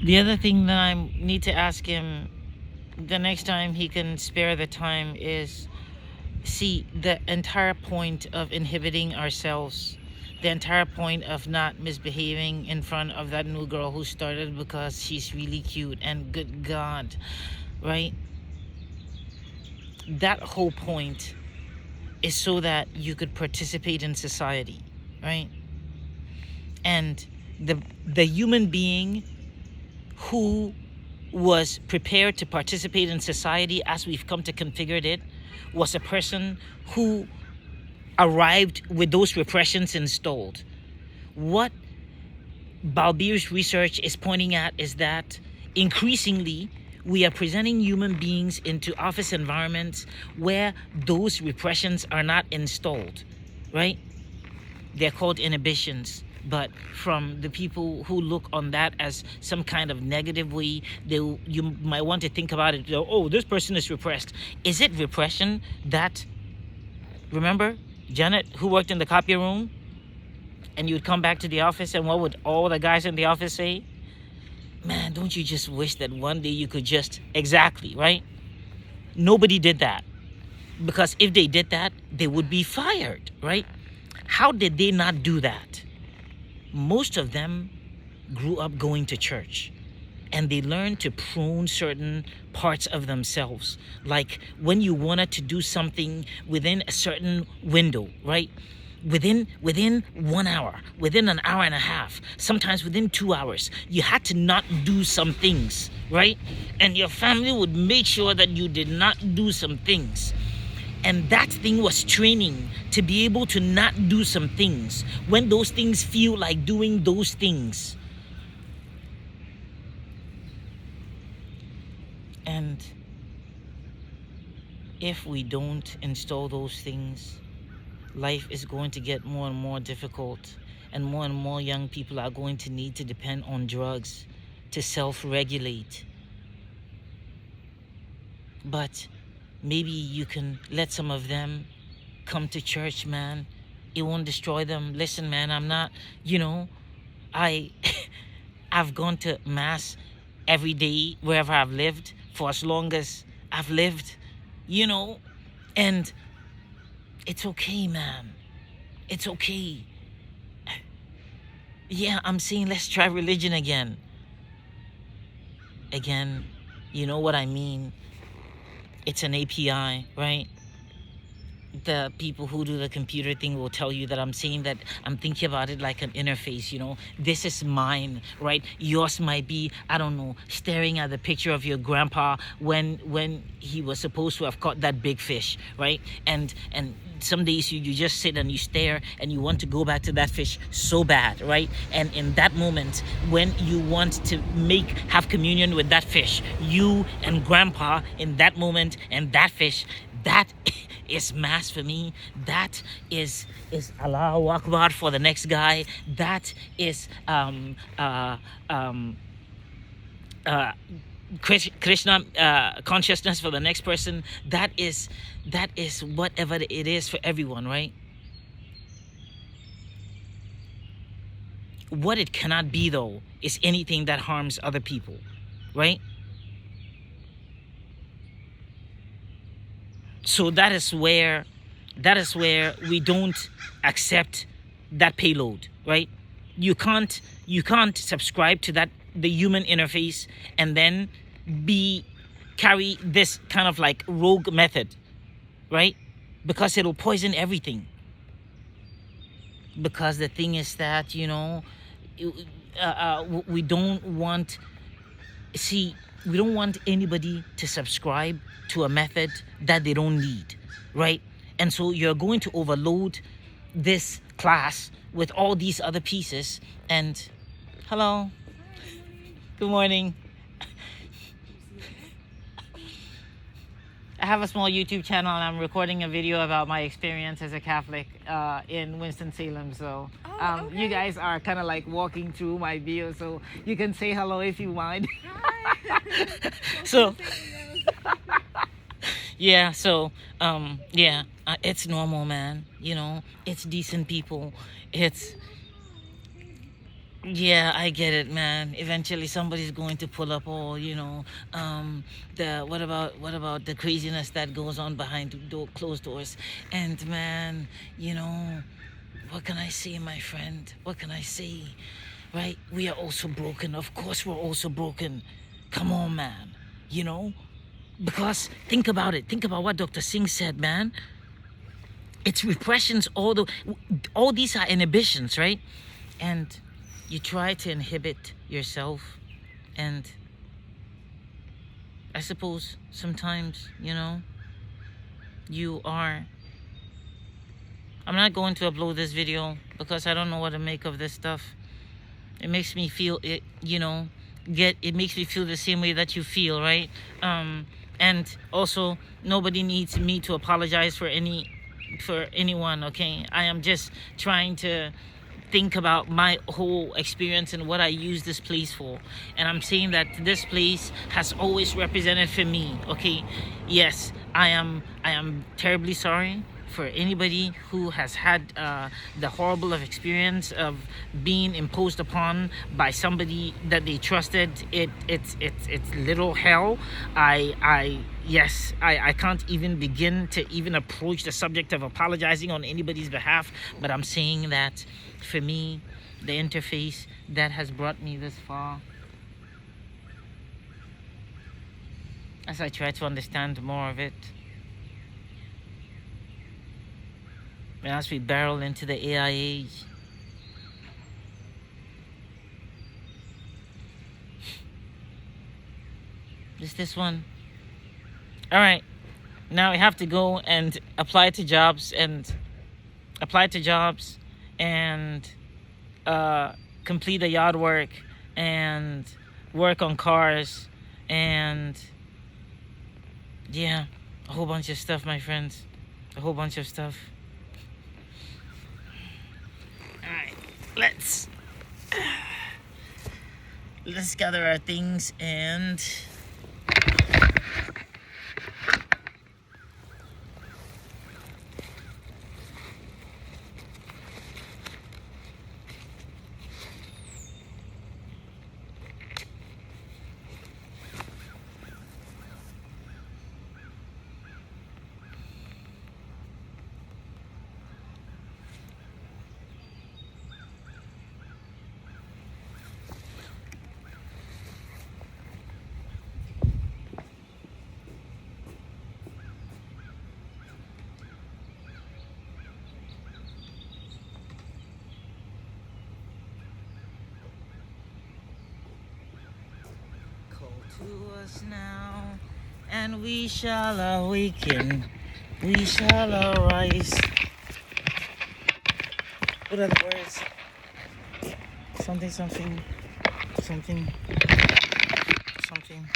The other thing that I need to ask him the next time he can spare the time is, see, the entire point of inhibiting ourselves, the entire point of not misbehaving in front of that new girl who started because she's really cute and good God, right? That whole point is so that you could participate in society, right? And the human being who was prepared to participate in society as we've come to configure it was a person who arrived with those repressions installed. What Balbir's research is pointing at is that increasingly we are presenting human beings into office environments where those repressions are not installed, right? They're called inhibitions. But from the people who look on that as some kind of negative way, you might want to think about it. Oh, this person is repressed. Is it repression that, remember Janet, who worked in the copy room, and you'd come back to the office, and what would all the guys in the office say? Man, don't you just wish that one day you could just, exactly, right? Nobody did that. Because if they did that, they would be fired, right? How did they not do that? Most of them grew up going to church, and they learned to prune certain parts of themselves. Like when you wanted to do something within a certain window, right? Within 1 hour, within an hour and a half, sometimes within 2 hours, you had to not do some things, right? And your family would make sure that you did not do some things. And that thing was training to be able to not do some things when those things feel like doing those things. And if we don't install those things, life is going to get more and more difficult, and more young people are going to need to depend on drugs to self-regulate. But maybe you can let some of them come to church, man. It won't destroy them. Listen, man, I'm not, I I've gone to mass every day wherever I've lived for as long as I've lived, and it's okay, man. It's okay. Yeah, I'm saying let's try religion again. Again, you know what I mean? It's an API, right? The people who do the computer thing will tell you that I'm saying that I'm thinking about it like an interface, This is mine, right? Yours might be, I don't know, staring at the picture of your grandpa when he was supposed to have caught that big fish, right? And some days you just sit and you stare and you want to go back to that fish so bad, right? And in that moment, when you want to have communion with that fish, you and grandpa in that moment and that fish, that is mass for me. That is Allahu Akbar for the next guy. That is Krishna consciousness for the next person. That is whatever it is for everyone, right? What it cannot be, though, is anything that harms other people, right? So that is where we don't accept that payload, right? You can't subscribe to the human interface and then carry this kind of like rogue method, right? Because it'll poison everything. Because the thing is that, we don't want anybody to subscribe to a method that they don't need, right? And so you're going to overload this class with all these other pieces. And hello, good morning. I have a small YouTube channel, and I'm recording a video about my experience as a Catholic in Winston-Salem. So okay. You guys are kind of like walking through my video, so you can say hello if you mind. Hi. So yeah, so it's normal, man. It's decent people. It's Yeah, I get it, man. Eventually, somebody's going to pull up all, the what about the craziness that goes on behind closed doors? And man, you know, what can I say, my friend? What can I say? Right? We are also broken. Of course, we're also broken. Come on, man. You know, because think about it. Think about what Dr. Singh said, man. It's repressions. All these are inhibitions, right? And you try to inhibit yourself, and I suppose sometimes, you are. I'm not going to upload this video because I don't know what to make of this stuff. It makes me feel it, it makes me feel the same way that you feel, right? And also, nobody needs me to apologize for anyone. Okay, I am just trying to think about my whole experience and what I use this place for. And I'm saying that this place has always represented for me. Okay, yes, I am terribly sorry for anybody who has had the horrible of experience of being imposed upon by somebody that they trusted. It's little hell. I can't even begin to even approach the subject of apologizing on anybody's behalf, but I'm saying that for me, the interface that has brought me this far, as I try to understand more of it, and as we barrel into the AI age, is this one. All right, now we have to go and apply to jobs and and complete the yard work and work on cars and yeah, a whole bunch of stuff, my friends. A whole bunch of stuff. All right, let's gather our things and call to us now, and we shall awaken. We shall arise. What are the words? Something, something, something, something.